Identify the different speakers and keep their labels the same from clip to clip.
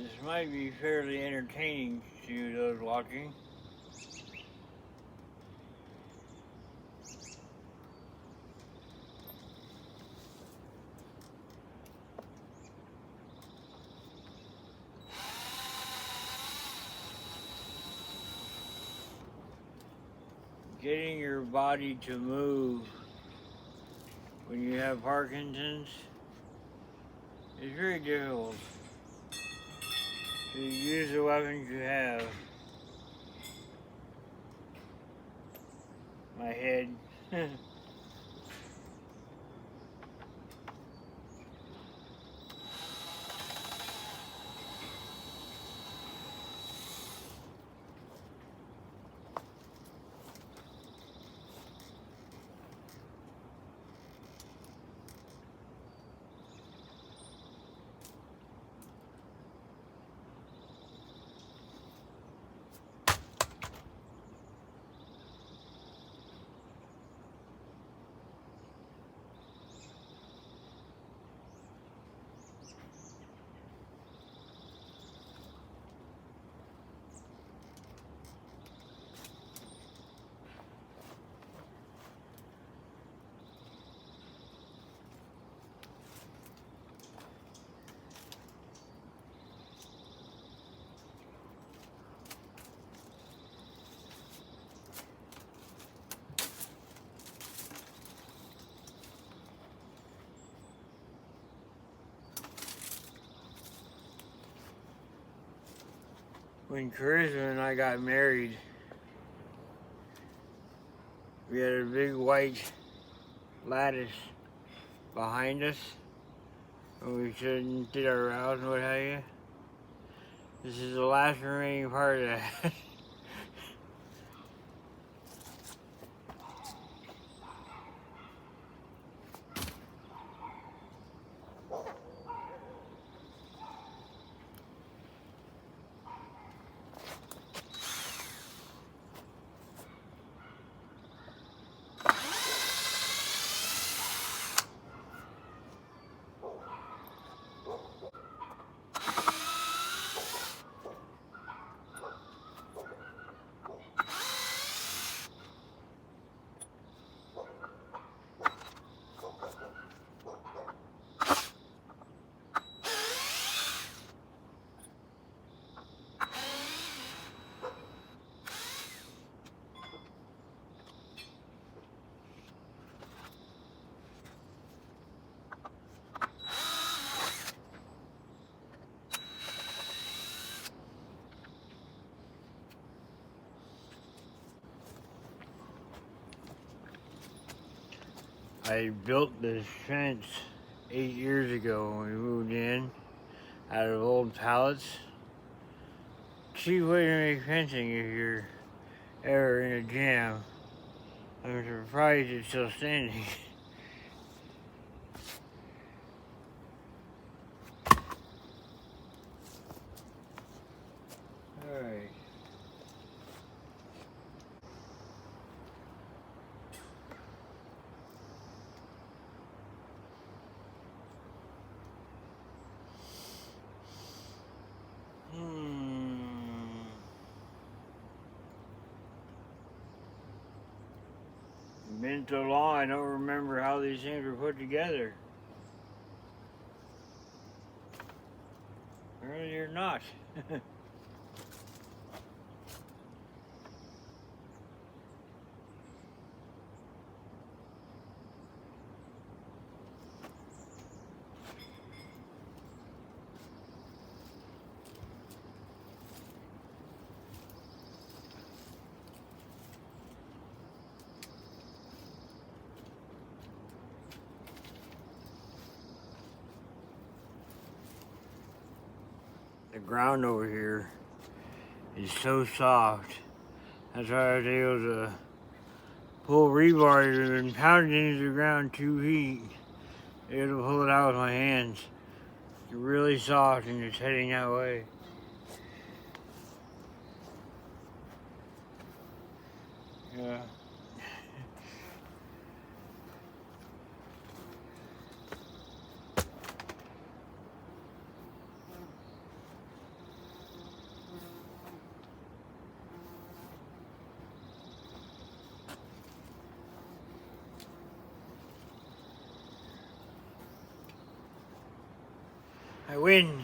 Speaker 1: This might be fairly entertaining to those watching. Getting your body to move when you have Parkinson's is very difficult. To use the weapons you have. My head. When Charisma and I got married, we had a big white lattice behind us when we did our rows and what have you. This is the last remaining part of that. I built this fence 8 years ago when we moved in out of old pallets. Cheap way to make fencing if you're ever in a jam. I'm surprised it's still standing. Alright. Been so long I don't remember how these things were put together. Apparently you're not. The ground over here is so soft. That's why I was able to pull rebar that had been pounded into the ground 2 feet. Able to pull it out with my hands. It's really soft and it's heading that way. Yeah. I win.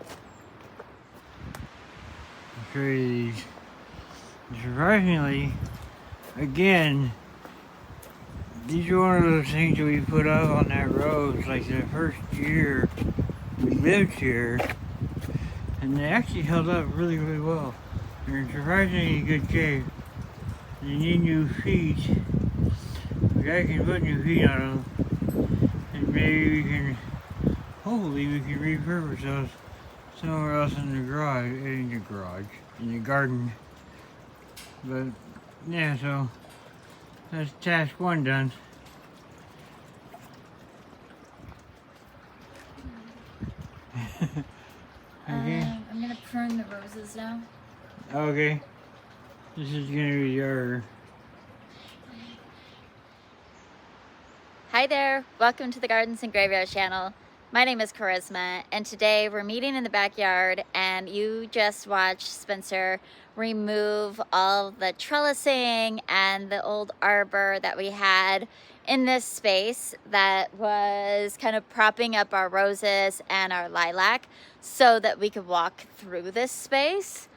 Speaker 1: I'll show you these. Surprisingly, again, these are one of those things that we put up on that road. It's like the first year we lived here, and they actually held up really, really well. They're in surprisingly good shape. They need new feet, which I can put new feet on them, and maybe we can, hopefully we can repurpose those somewhere else in the in the garden. But yeah, so that's task one done. Okay.
Speaker 2: I'm gonna prune the roses now.
Speaker 1: Okay. This is gonna be your.
Speaker 2: Hi there, welcome to the Gardens and Graveyard channel. My name is Charisma, and today we're meeting in the backyard, and you just watched Spencer remove all the trellising and the old arbor that we had in this space that was kind of propping up our roses and our lilac so that we could walk through this space.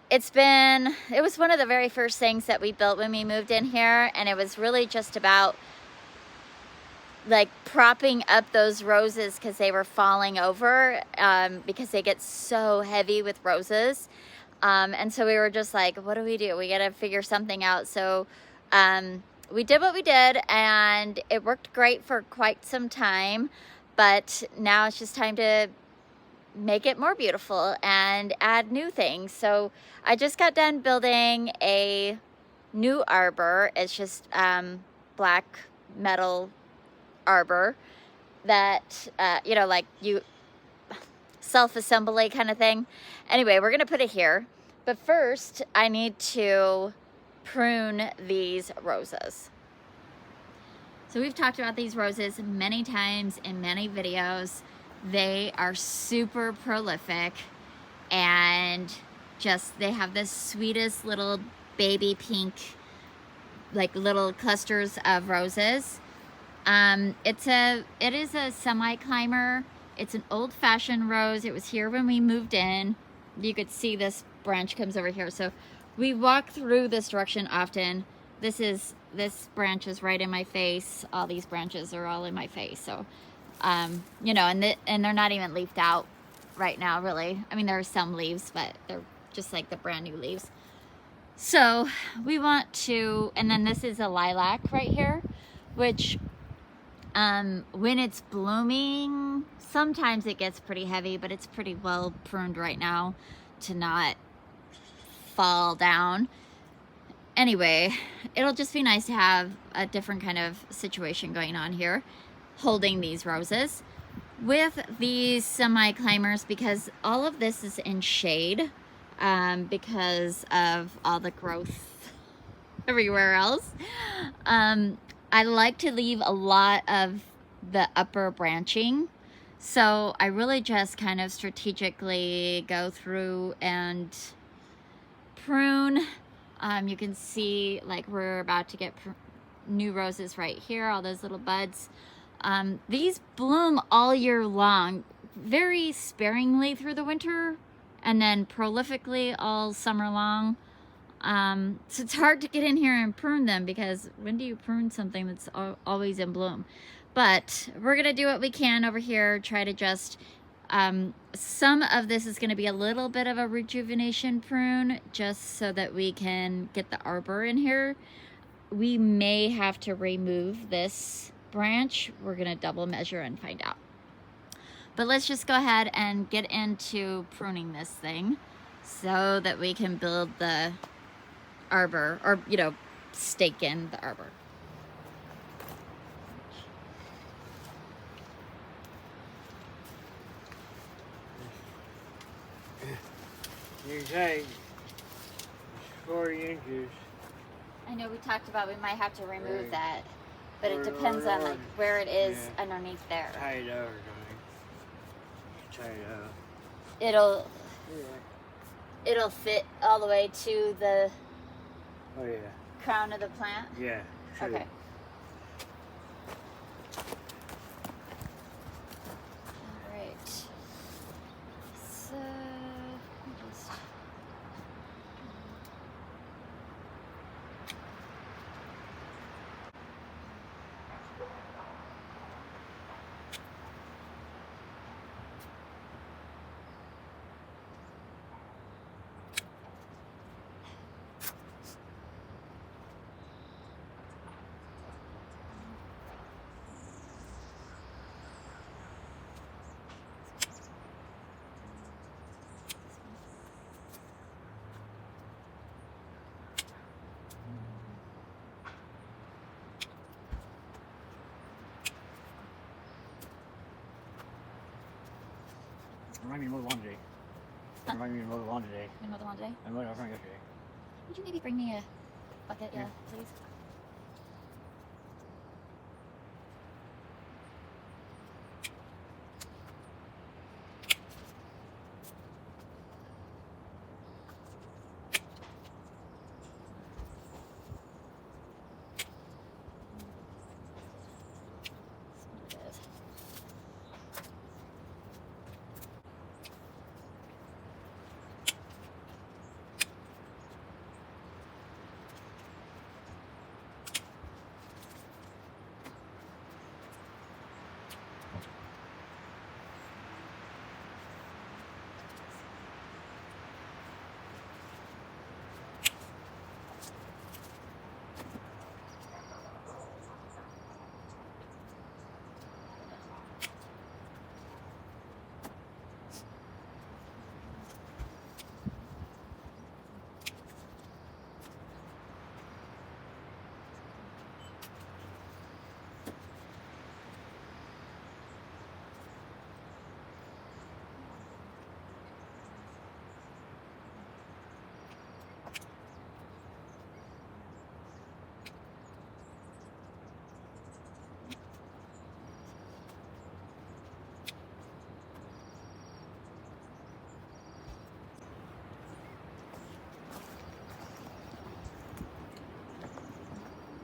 Speaker 2: It was one of the very first things that we built when we moved in here, and it was really just about like propping up those roses because they were falling over because they get so heavy with roses. And so we were just like, what do? We got to figure something out. So we did what we did, and it worked great for quite some time. But now it's just time to make it more beautiful and add new things. So I just got done building a new arbor. It's just black metal arbor that you know, like you self-assembly kind of thing. Anyway, we're gonna put it here, but first I need to prune these roses. So we've talked about these roses many times in many videos. They are super prolific, and just they have the sweetest little baby pink, like little clusters of roses. It is a semi-climber. It's an old-fashioned rose. It was here when we moved in. You could see this branch comes over here. So we walk through this direction often. This branch is right in my face. All these branches are all in my face. So, you know, and they're not even leafed out right now, really. I mean, there are some leaves, but they're just like the brand new leaves. So we want to, and then this is a lilac right here, which when it's blooming, sometimes it gets pretty heavy, but it's pretty well pruned right now to not fall down. Anyway, it'll just be nice to have a different kind of situation going on here, holding these roses with these semi-climbers, because all of this is in shade because of all the growth everywhere else. I like to leave a lot of the upper branching. So I really just kind of strategically go through and prune. You can see like we're about to get new roses right here, all those little buds. These bloom all year long, very sparingly through the winter, and then prolifically all summer long. So it's hard to get in here and prune them, because when do you prune something that's always in bloom? But we're gonna do what we can over here, try to just some of this is gonna be a little bit of a rejuvenation prune, just so that we can get the arbor in here. We may have to remove this branch. We're gonna double measure and find out. But let's just go ahead and get into pruning this thing so that we can build the arbor, or, you know, stake in the arbor.
Speaker 1: You say 40 inches.
Speaker 2: I know we talked about we might have to remove
Speaker 1: Right.
Speaker 2: that, but it depends on like where it is underneath there.
Speaker 1: Tie it out or something. Tie it out.
Speaker 2: It'll fit all the way to the
Speaker 1: Oh yeah.
Speaker 2: crown of the plant.
Speaker 1: Yeah. too.
Speaker 2: Okay. All right. So, let me just...
Speaker 1: Remind me to mow the lawn today.
Speaker 2: Huh?
Speaker 1: Remind me to mow the lawn today.
Speaker 2: You mow the lawn today?
Speaker 1: I mowed it front yesterday.
Speaker 2: Would you maybe bring me a bucket,
Speaker 1: Yeah.
Speaker 2: please? That's what it is.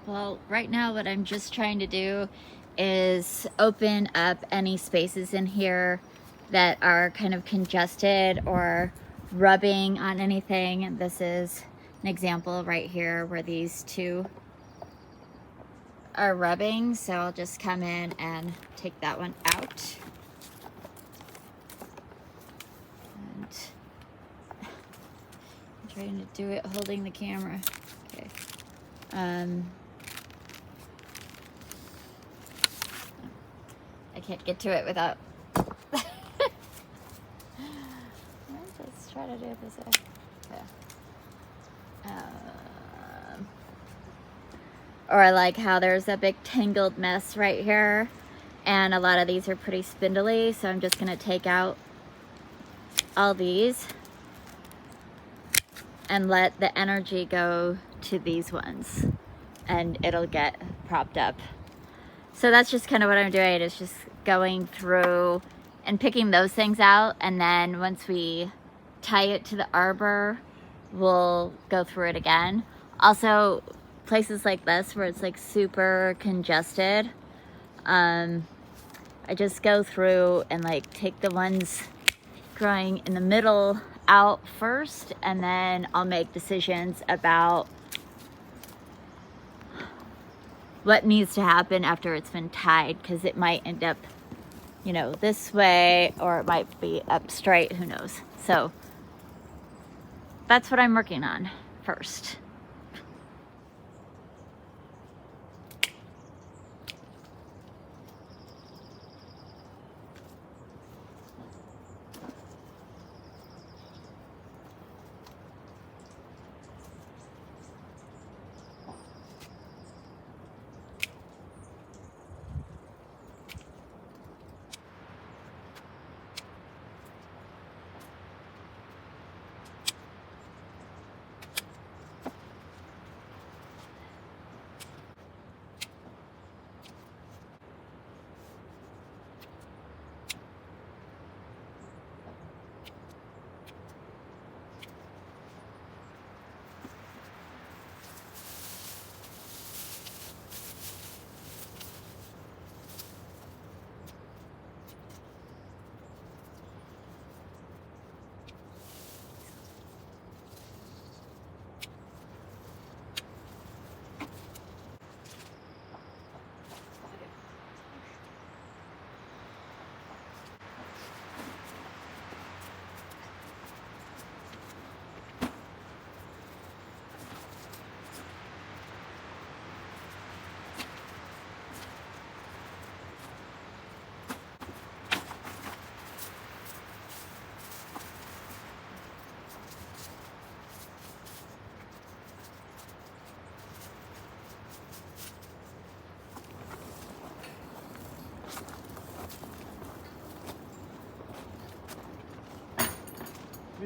Speaker 2: Well, right now what I'm just trying to do is open up any spaces in here that are kind of congested or rubbing on anything. And this is an example right here where these two are rubbing. So I'll just come in and take that one out. And I'm trying to do it holding the camera. Okay. I can't get to it without. Let's try to do it this way. Okay. Or I like how there's a big tangled mess right here, and a lot of these are pretty spindly, so I'm just gonna take out all these and let the energy go to these ones, and it'll get propped up. So that's just kind of what I'm doing, is just going through and picking those things out, and then once we tie it to the arbor, we'll go through it again. Also, places like this where it's like super congested, I just go through and like take the ones growing in the middle out first, and then I'll make decisions about what needs to happen after it's been tied, because it might end up, you know, this way, or it might be up straight, who knows. So that's what I'm working on first.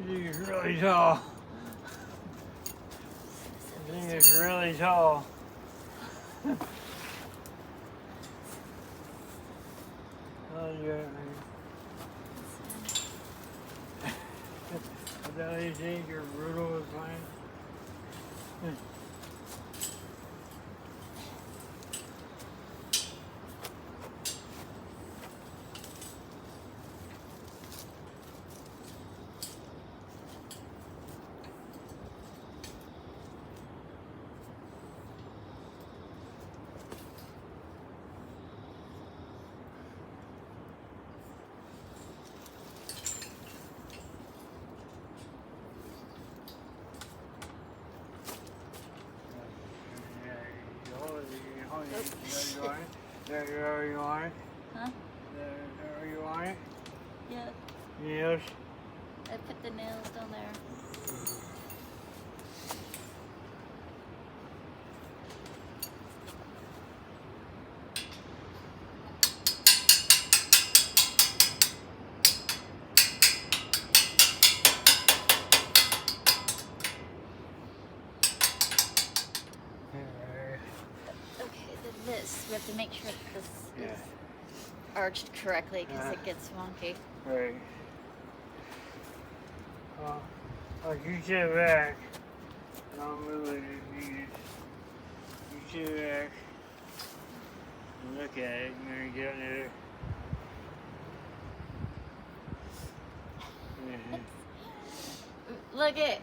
Speaker 1: thing is really tall. The thing is really tall. Oh, yeah. Is that how you think you're brutal with mine? There you are.
Speaker 2: Huh?
Speaker 1: There you are.
Speaker 2: Yeah.
Speaker 1: Yes.
Speaker 2: I put the nails down there. Okay, then this. We have to make sure that this is arched correctly because it gets wonky.
Speaker 1: Right. You sit back. I'll move it if needed. You sit back and look at it. I'm gonna get under there.
Speaker 2: Look at,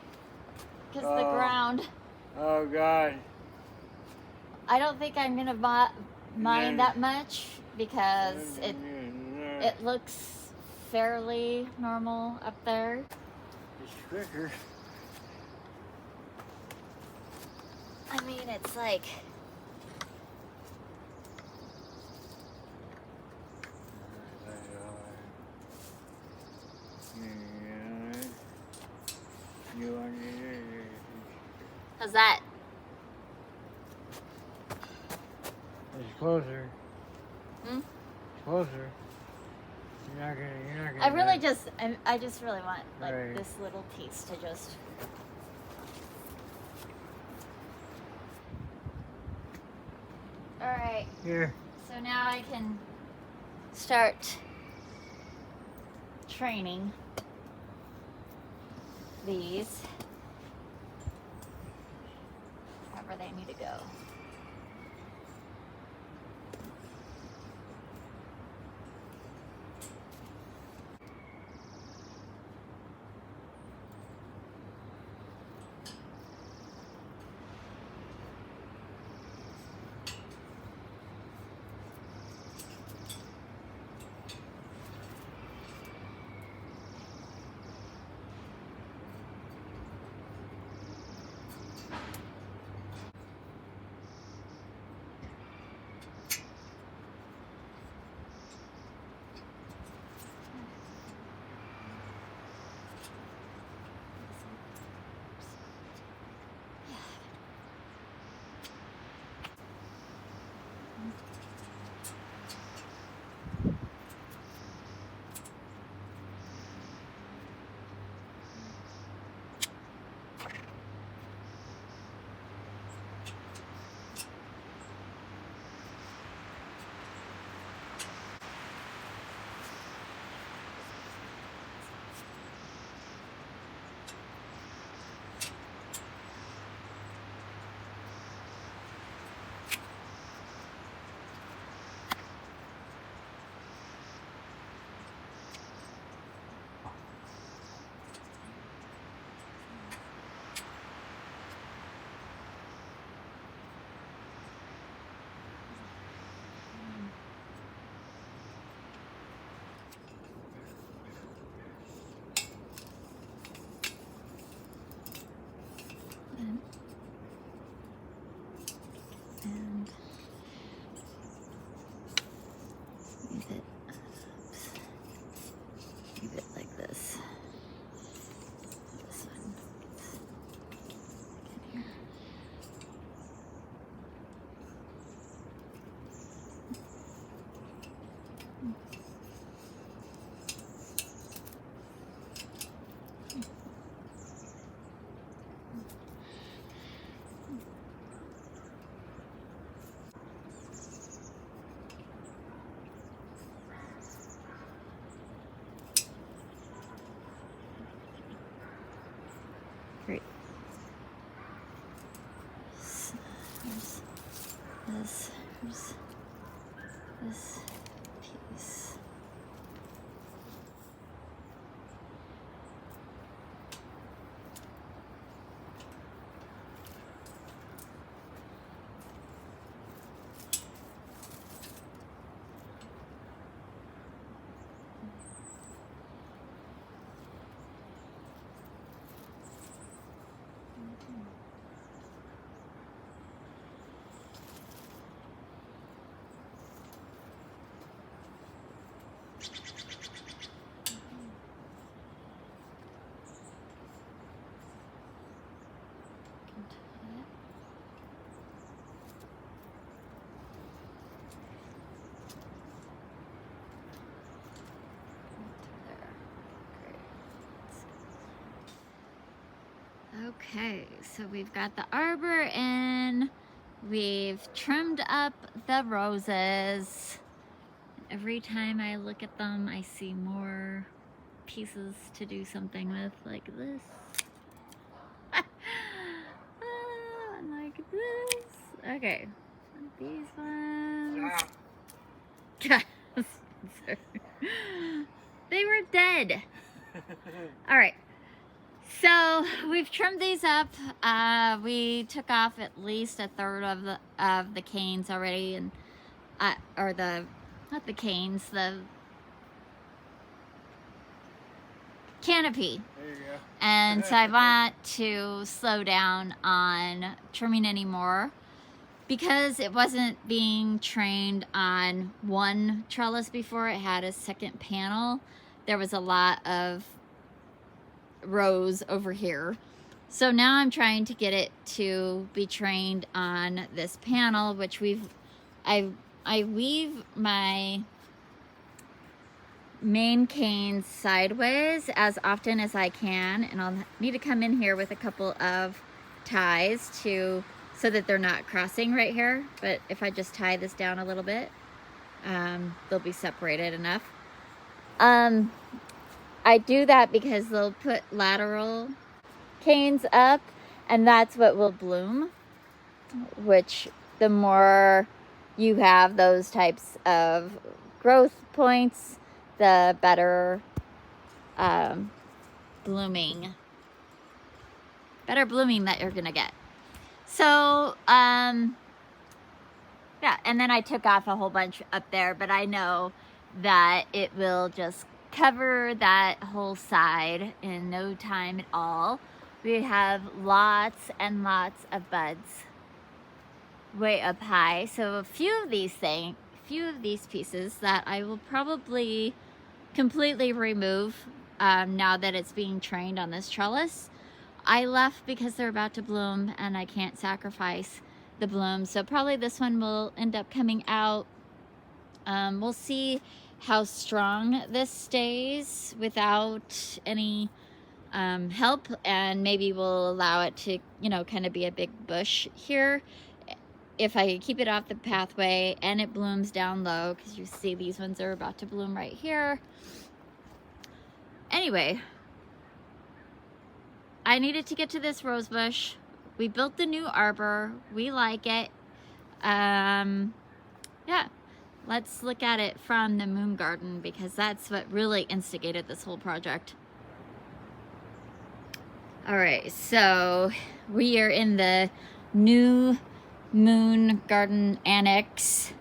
Speaker 2: because the ground.
Speaker 1: Oh God.
Speaker 2: I don't think I'm gonna mind that much because it looks fairly normal up there.
Speaker 1: It's quicker.
Speaker 2: I mean, it's like how's that?
Speaker 1: It's closer.
Speaker 2: Hmm?
Speaker 1: It's closer. You're not gonna
Speaker 2: I really I just really want like
Speaker 1: Right.
Speaker 2: this little piece to just. All right.
Speaker 1: Here.
Speaker 2: So now I can start training these wherever they need to go. There's this piece. Okay, so we've got the arbor in, we've trimmed up the roses. Every time I look at them, I see more pieces to do something with, like this. Like this. Okay, these ones. They were dead. All right. So we've trimmed these up. We took off at least a third of the canes already, and or not the canes, the canopy.
Speaker 1: There you go.
Speaker 2: And so I want to slow down on trimming anymore because it wasn't being trained on one trellis before. It had a second panel. There was a lot of rows over here. So now I'm trying to get it to be trained on this panel, which I weave my main canes sideways as often as I can, and I'll need to come in here with a couple of ties so that they're not crossing right here. But if I just tie this down a little bit, they'll be separated enough. I do that because they'll put lateral canes up, and that's what will bloom, which the more you have those types of growth points, the better blooming that you're gonna get. So yeah, and then I took off a whole bunch up there, but I know that it will just cover that whole side in no time at all. We have lots and lots of buds way up high, so a few of these pieces that I will probably completely remove now that it's being trained on this trellis. I left because they're about to bloom and I can't sacrifice the bloom, so probably this one will end up coming out. We'll see how strong this stays without any help, and maybe we'll allow it to, kind of be a big bush here if I keep it off the pathway and it blooms down low, because you see these ones are about to bloom right here. Anyway, I needed to get to this rose bush. We built the new arbor. We like it. Yeah. Let's look at it from the moon garden, because that's what really instigated this whole project. All right, so we are in the new moon garden annex,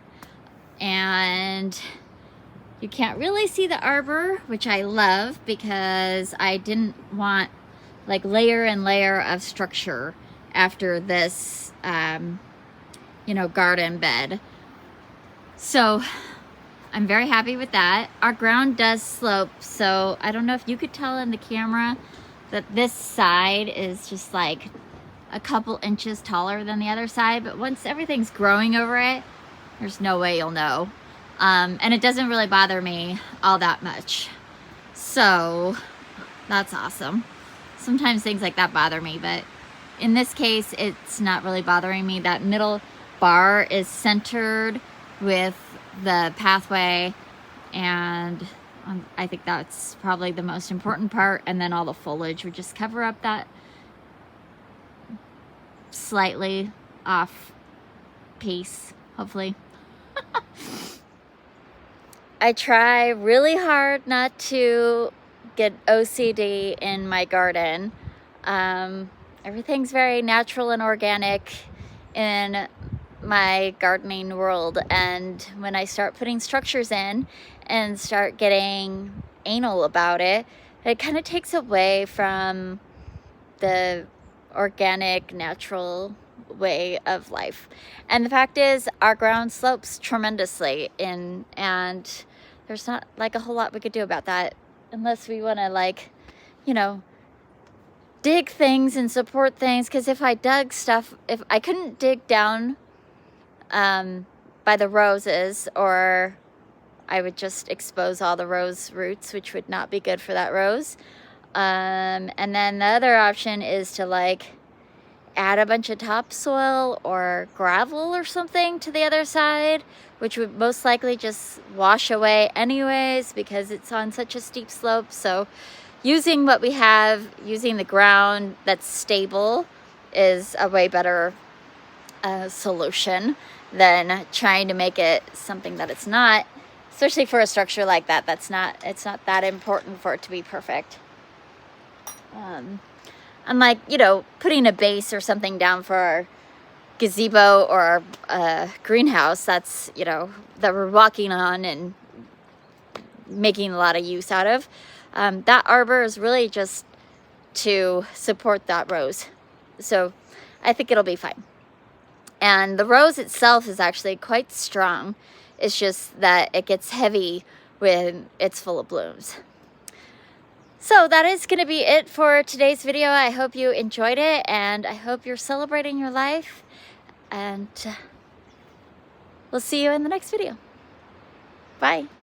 Speaker 2: and you can't really see the arbor, which I love because I didn't want like layer and layer of structure after this, garden bed. So I'm very happy with that. Our ground does slope, so I don't know if you could tell in the camera that this side is just like a couple inches taller than the other side, but once everything's growing over it, there's no way you'll know. And it doesn't really bother me all that much. So that's awesome. Sometimes things like that bother me, but in this case, it's not really bothering me. That middle bar is centered with the pathway, and I think that's probably the most important part, and then all the foliage would just cover up that slightly off piece, hopefully. I try really hard not to get OCD in my garden. Everything's very natural and organic in my gardening world, and when I start putting structures in and start getting anal about it, it kind of takes away from the organic, natural way of life. And the fact is, our ground slopes tremendously and there's not like a whole lot we could do about that unless we want to, like, you know, dig things and support things. Because if I dug stuff, if I couldn't dig down by the roses, or I would just expose all the rose roots, which would not be good for that rose. And then the other option is to, like, add a bunch of topsoil or gravel or something to the other side, which would most likely just wash away anyways because it's on such a steep slope. So using what we have, using the ground that's stable, is a way better solution than trying to make it something that it's not, especially for a structure like that. It's not that important for it to be perfect. Unlike, you know, putting a base or something down for our gazebo or a greenhouse that's, you know, that we're walking on and making a lot of use out of. That arbor is really just to support that rose. So I think it'll be fine. And the rose itself is actually quite strong. It's just that it gets heavy when it's full of blooms. So that is going to be it for today's video. I hope you enjoyed it, and I hope you're celebrating your life. And we'll see you in the next video. Bye.